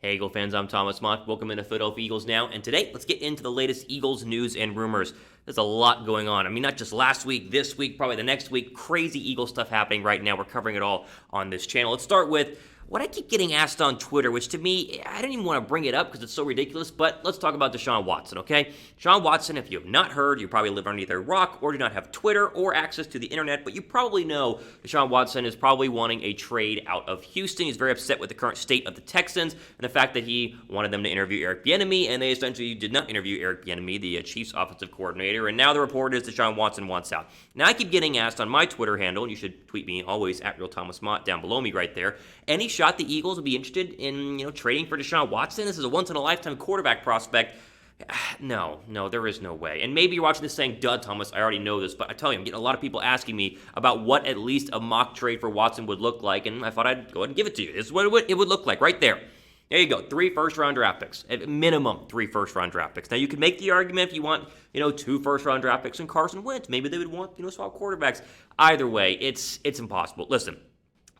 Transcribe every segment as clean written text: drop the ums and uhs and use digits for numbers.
Hey Eagle fans, I'm Thomas Mott. Welcome into Philadelphia Eagles Now, and today let's get into the latest Eagles news and rumors. There's a lot going on. I mean, not just last week, this week, probably the next week. Crazy Eagle stuff happening right now. We're covering it all on this channel. Let's start with what I keep getting asked on Twitter, which to me, I don't even want to bring it up because it's so ridiculous, but let's talk about Deshaun Watson, okay? Deshaun Watson, if you have not heard, you probably live underneath a rock or do not have Twitter or access to the internet, but you probably know Deshaun Watson is probably wanting a trade out of Houston. He's very upset with the current state of the Texans and the fact that he wanted them to interview Eric Bieniemy, and they essentially did not interview Eric Bieniemy, the Chiefs offensive coordinator, and now the report is Deshaun Watson wants out. Now, I keep getting asked on my Twitter handle, and you should tweet me always at @RealThomasMott down below me right there, any shot the Eagles would be interested in, trading for Deshaun Watson? This is a once-in-a-lifetime quarterback prospect. No, there is no way. And maybe you're watching this saying, duh, Thomas, I already know this, but I tell you, I'm getting a lot of people asking me about what at least a mock trade for Watson would look like, and I thought I'd go ahead and give it to you. This is what it would look like right there. There you go, 3 first-round draft picks. At minimum, 3 first-round draft picks. Now, you can make the argument if you want, 2 first-round draft picks and Carson Wentz. Maybe they would want, swap quarterbacks. Either way, it's impossible. Listen,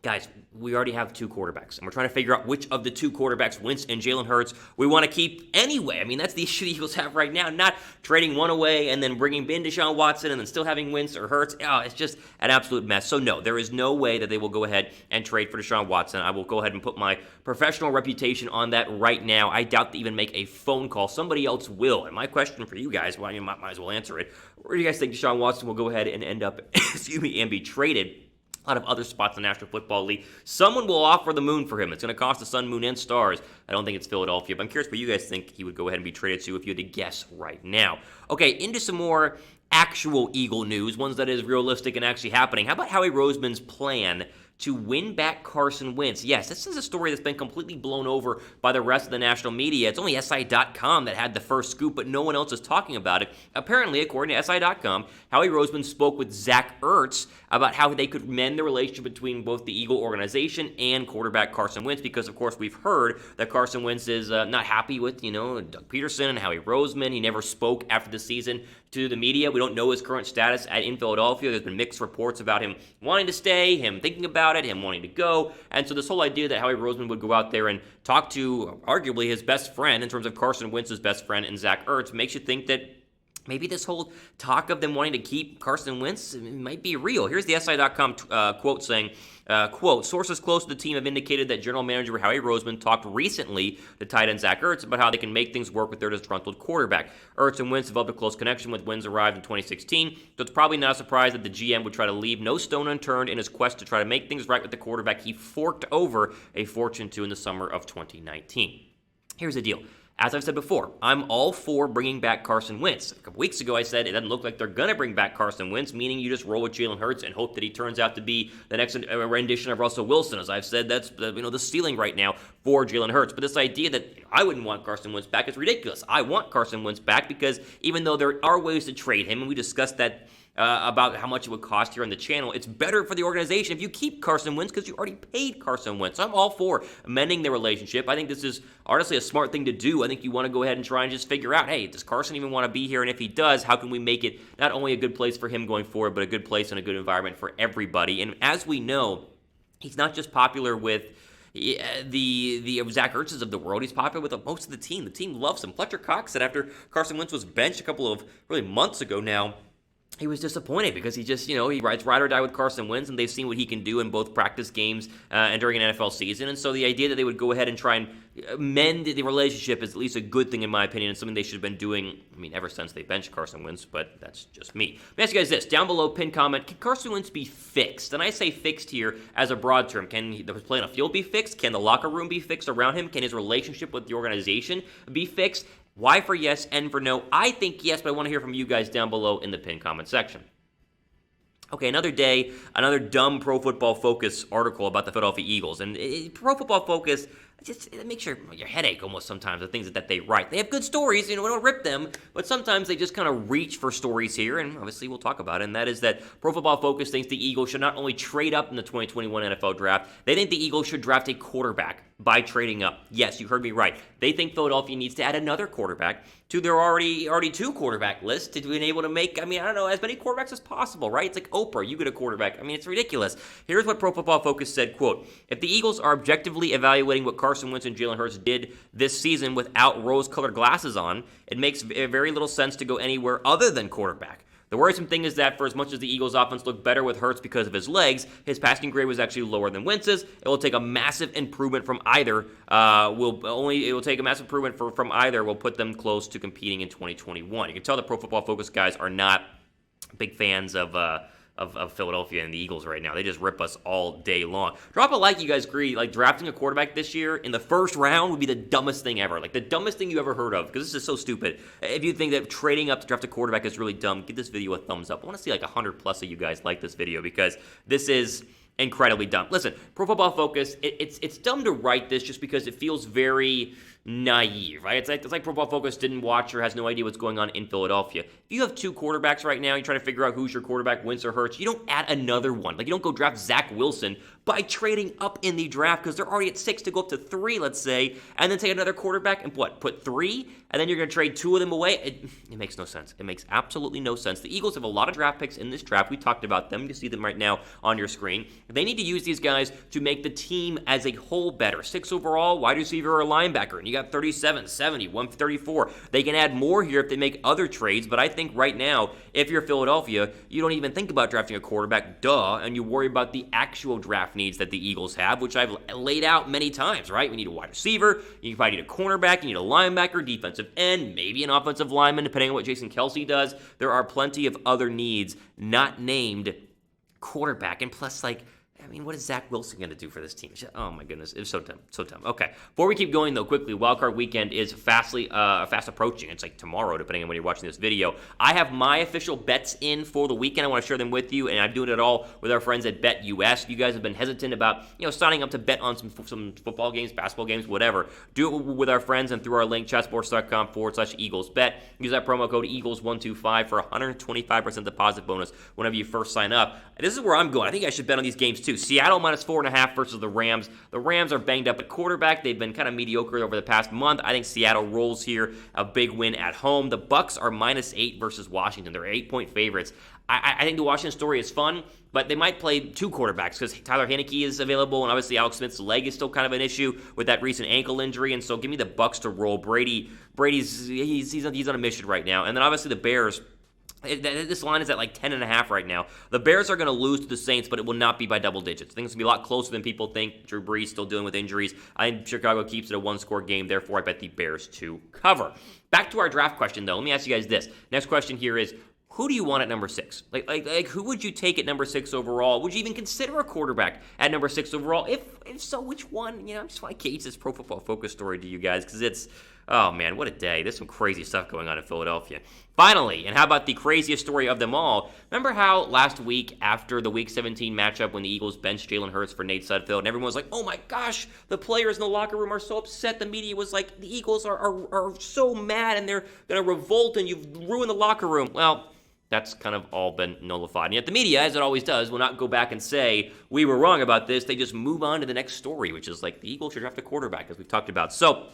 guys, we already have 2 quarterbacks, and we're trying to figure out which of the 2 quarterbacks, Wentz and Jalen Hurts, we want to keep anyway. I mean, that's the issue the Eagles have right now, not trading one away and then bringing in Deshaun Watson and then still having Wentz or Hurts. Oh, it's just an absolute mess. So, no, there is no way that they will go ahead and trade for Deshaun Watson. I will go ahead and put my professional reputation on that right now. I doubt they even make a phone call. Somebody else will. And my question for you guys, well, you might as well answer it. Where do you guys think Deshaun Watson will go ahead and end up, and be traded? A lot of other spots in the National Football League. Someone will offer the moon for him. It's going to cost the sun, moon, and stars. I don't think it's Philadelphia, but I'm curious what you guys think he would go ahead and be traded to if you had to guess right now. Okay, into some more actual Eagle news, ones that is realistic and actually happening. How about Howie Roseman's plan to win back Carson Wentz? Yes, this is a story that's been completely blown over by the rest of the national media. It's only SI.com that had the first scoop, but no one else is talking about it. Apparently, according to SI.com, Howie Roseman spoke with Zach Ertz about how they could mend the relationship between both the Eagle organization and quarterback Carson Wentz, because, of course, we've heard that Carson Wentz is not happy with, Doug Pederson and Howie Roseman. He never spoke after the season to the media. We don't know his current status in Philadelphia. There's been mixed reports about him wanting to stay, him thinking about it, him wanting to go. And so this whole idea that Howie Roseman would go out there and talk to arguably his best friend in terms of Carson Wentz's best friend and Zach Ertz makes you think that maybe this whole talk of them wanting to keep Carson Wentz might be real. Here's the SI.com quote saying, quote, sources close to the team have indicated that General Manager Howie Roseman talked recently to tight end Zach Ertz about how they can make things work with their disgruntled quarterback. Ertz and Wentz developed a close connection when Wentz arrived in 2016, so it's probably not a surprise that the GM would try to leave no stone unturned in his quest to try to make things right with the quarterback he forked over a fortune to in the summer of 2019. Here's the deal. As I've said before, I'm all for bringing back Carson Wentz. A couple weeks ago, I said it doesn't look like they're going to bring back Carson Wentz, meaning you just roll with Jalen Hurts and hope that he turns out to be the next rendition of Russell Wilson. As I've said, that's the ceiling right now for Jalen Hurts. But this idea that I wouldn't want Carson Wentz back is ridiculous. I want Carson Wentz back because even though there are ways to trade him, and we discussed that about how much it would cost here on the channel, it's better for the organization if you keep Carson Wentz because you already paid Carson Wentz. So I'm all for mending the relationship. I think this is honestly a smart thing to do. I think you want to go ahead and try and just figure out, hey, does Carson even want to be here? And if he does, how can we make it not only a good place for him going forward, but a good place and a good environment for everybody? And as we know, he's not just popular with the Zach Ertz's of the world. He's popular with most of the team. The team loves him. Fletcher Cox said after Carson Wentz was benched a couple of really months ago now, he was disappointed because he just, he rides ride or die with Carson Wentz, and they've seen what he can do in both practice games and during an NFL season. And so the idea that they would go ahead and try and mend the relationship is at least a good thing in my opinion, and something they should have been doing, ever since they benched Carson Wentz, but that's just me. Let me ask you guys this. Down below, pinned comment, can Carson Wentz be fixed? And I say fixed here as a broad term. Can the play on a field be fixed? Can the locker room be fixed around him? Can his relationship with the organization be fixed? Y for yes, N for no. I think yes, but I want to hear from you guys down below in the pinned comment section. Okay, another day, another dumb Pro Football Focus article about the Philadelphia Eagles. And Pro Football Focus, it makes your headache almost sometimes, the things that they write. They have good stories, we don't rip them, but sometimes they just kind of reach for stories here, and obviously we'll talk about it, and that is that Pro Football Focus thinks the Eagles should not only trade up in the 2021 NFL Draft, they think the Eagles should draft a quarterback by trading up. Yes, you heard me right. They think Philadelphia needs to add another quarterback to their already 2 quarterback list to be able to make, as many quarterbacks as possible, right? It's like Oprah, you get a quarterback. It's ridiculous. Here's what Pro Football Focus said, quote, if the Eagles are objectively evaluating what Carson Carson Wentz and Jalen Hurts did this season without rose-colored glasses on, it makes very little sense to go anywhere other than quarterback. The worrisome thing is that for as much as the Eagles' offense looked better with Hurts because of his legs, his passing grade was actually lower than Wentz's. It will take a massive improvement from either. It will take a massive improvement from either. Will put them close to competing in 2021. You can tell the Pro Football Focus guys are not big fans of Philadelphia and the Eagles right now. They just rip us all day long. Drop a like, you guys agree. Like, drafting a quarterback this year in the first round would be the dumbest thing ever. Like, the dumbest thing you ever heard of, because this is so stupid. If you think that trading up to draft a quarterback is really dumb, give this video a thumbs up. I want to see like 100 plus of you guys like this video, because this is incredibly dumb. Listen, Pro Football Focus, it's dumb to write this just because it feels very naive, right? It's like Pro Football Focus didn't watch or has no idea what's going on in Philadelphia. If you have two quarterbacks right now, you try to figure out who's your quarterback, Wentz or Hurts, you don't add another one. Like, you don't go draft Zach Wilson by trading up in the draft because they're already at 6 to go up to 3, let's say, and then take another quarterback and put 3, and then you're going to trade 2 of them away. It makes no sense. It makes absolutely no sense. The Eagles have a lot of draft picks in this draft. We talked about them. You see them right now on your screen. They need to use these guys to make the team as a whole better. 6 overall, wide receiver or linebacker, and you got 37, 70, 134. They can add more here if they make other trades, but I think right now, if you're Philadelphia, you don't even think about drafting a quarterback, and you worry about the actual draft needs that the Eagles have, which I've laid out many times, right? We need a wide receiver, you probably need a cornerback, you need a linebacker, defensive end, maybe an offensive lineman, depending on what Jason Kelce does. There are plenty of other needs not named quarterback, and plus, like, I mean, what is Zach Wilson going to do for this team? Oh, my goodness. It's so dumb. So dumb. Okay. Before we keep going, though, quickly, Wildcard Weekend is fast approaching. It's like tomorrow, depending on when you're watching this video. I have my official bets in for the weekend. I want to share them with you, and I'm doing it all with our friends at BetUS. If you guys have been hesitant about, signing up to bet on some football games, basketball games, whatever, do it with our friends and through our link, chatsports.com/EaglesBet. Use that promo code EAGLES125 for a 125% deposit bonus whenever you first sign up. This is where I'm going. I think I should bet on these games, too. Seattle -4.5 versus the Rams. The Rams are banged up at quarterback. They've been kind of mediocre over the past month. I think Seattle rolls here. A big win at home. The Bucs are -8 versus Washington. They're 8-point favorites. I think the Washington story is fun, but they might play 2 quarterbacks because Tyler Heineke is available, and obviously Alex Smith's leg is still kind of an issue with that recent ankle injury, and so give me the Bucs to roll. Brady's he's on a mission right now, and then obviously the Bears. This line is at like 10.5 right now. The Bears are going to lose to the Saints, but it will not be by double digits. I think it's going to be a lot closer than people think. Drew Brees still dealing with injuries. I think Chicago keeps it a 1-score game. Therefore, I bet the Bears to cover. Back to our draft question, though. Let me ask you guys this. Next question here is, who do you want at number 6? Like who would you take at number 6 overall? Would you even consider a quarterback at number 6 overall? If so, which one? I just want to gauge this Pro Football Focus story to you guys because it's, oh man, what a day. There's some crazy stuff going on in Philadelphia. Finally, and how about the craziest story of them all? Remember how last week after the Week 17 matchup when the Eagles benched Jalen Hurts for Nate Sudfeld, and everyone was like, oh my gosh, the players in the locker room are so upset. The media was like, the Eagles are so mad and they're going to revolt and you've ruined the locker room. Well, that's kind of all been nullified. And yet the media, as it always does, will not go back and say, we were wrong about this. They just move on to the next story, which is like the Eagles should draft a quarterback, as we've talked about. So,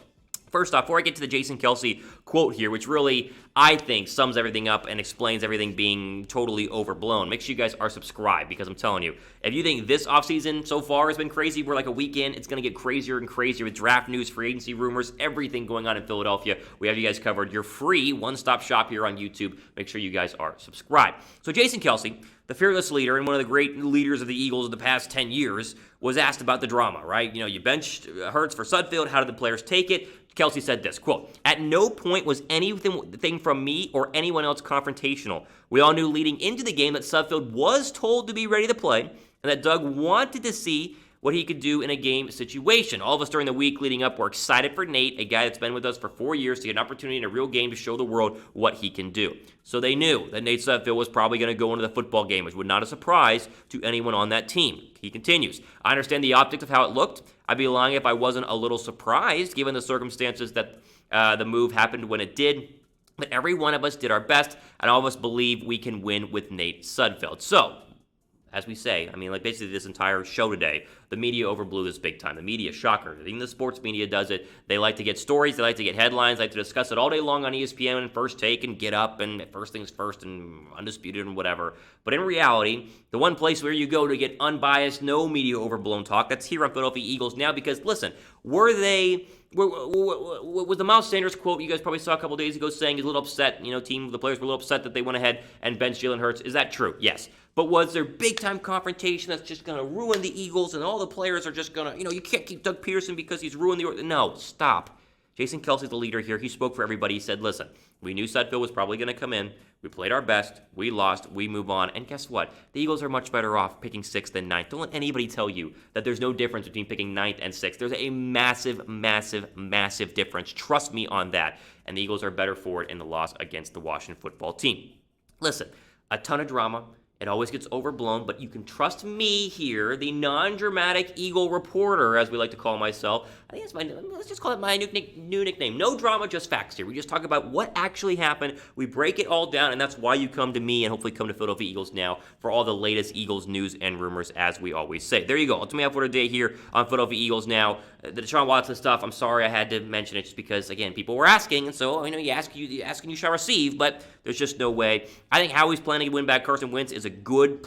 first off, before I get to the Jason Kelce quote here, which really, I think, sums everything up and explains everything being totally overblown, make sure you guys are subscribed, because I'm telling you, if you think this offseason so far has been crazy, we're like a week in, it's going to get crazier and crazier with draft news, free agency rumors, everything going on in Philadelphia. We have you guys covered. Your free one-stop shop here on YouTube. Make sure you guys are subscribed. So Jason Kelce, the fearless leader and one of the great leaders of the Eagles of the past 10 years, was asked about the drama, right? You benched Hurts for Sudfeld. How did the players take it? Kelce said this, quote, "At no point was anything from me or anyone else confrontational. We all knew leading into the game that Sudfeld was told to be ready to play and that Doug wanted to see what he could do in a game situation. All of us during the week leading up were excited for Nate, a guy that's been with us for 4 years, to get an opportunity in a real game to show the world what he can do." So they knew that Nate Sudfeld was probably going to go into the football game, which would not a surprise to anyone on that team. He continues, "I understand the optics of how it looked. I'd be lying if I wasn't a little surprised, given the circumstances that the move happened when it did. But every one of us did our best, and all of us believe we can win with Nate Sudfeld." So, as we say, I mean, like basically this entire show today, the media overblew this big time. The media, shocker. Even the sports media does it. They like to get stories. They like to get headlines. They like to discuss it all day long on ESPN and First Take and Get Up and First Things First and Undisputed and whatever. But in reality, the one place where you go to get unbiased, no media overblown talk, that's here on Philadelphia Eagles Now. Because listen, was the Miles Sanders quote you guys probably saw a couple days ago saying he's a little upset, the players were a little upset that they went ahead and benched Jalen Hurts? Is that true? Yes. But was there big-time confrontation that's just going to ruin the Eagles and all the players are just going to, you can't keep Doug Pederson because he's ruined the... No, stop. Jason Kelce's the leader here. He spoke for everybody. He said, listen, we knew Sudfeld was probably going to come in. We played our best. We lost. We move on. And guess what? The Eagles are much better off picking 6th than 9th. Don't let anybody tell you that there's no difference between picking 9th and 6th. There's a massive, massive, massive difference. Trust me on that. And the Eagles are better for it in the loss against the Washington football team. Listen, a ton of drama. It always gets overblown, but you can trust me here, the non-dramatic Eagle reporter, as we like to call myself. I think let's just call it my new nickname. No drama, just facts here. We just talk about what actually happened. We break it all down, and that's why you come to me and hopefully come to Philadelphia Eagles Now for all the latest Eagles news and rumors, as we always say. There you go. That's what we have for today here on Philadelphia Eagles Now. The Deshaun Watson stuff, I'm sorry I had to mention it just because, again, people were asking, and so, you ask and you shall receive, but there's just no way. I think Howie's planning to win back Carson Wentz is a good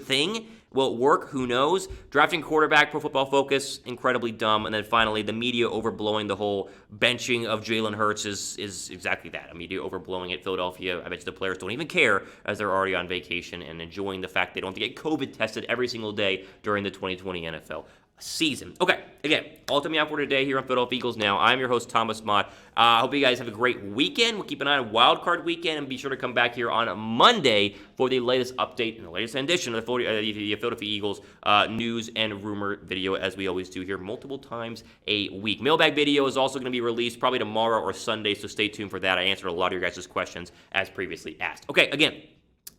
thing. Will it work? Who knows? Drafting quarterback, Pro Football Focus, incredibly dumb. And then finally, the media overblowing the whole benching of Jalen Hurts is exactly that. A media overblowing it. Philadelphia, I bet you the players don't even care as they're already on vacation and enjoying the fact they don't have to get COVID tested every single day during the 2020 NFL season. Okay, again, all time out for today here on Philadelphia Eagles Now. I'm your host, Thomas Mott. I hope you guys have a great weekend. We'll keep an eye on Wild Card Weekend and be sure to come back here on Monday for the latest update and the latest edition of the Philadelphia Eagles news and rumor video, as we always do here multiple times a week. Mailbag video is also going to be released probably tomorrow or Sunday, so stay tuned for that. I answered a lot of your guys' questions as previously asked. Okay, again,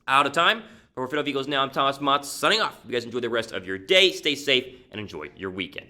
out of time. For Philadelphia Eagles Now, I'm Thomas Mott, signing off. You guys enjoy the rest of your day, stay safe, and enjoy your weekend.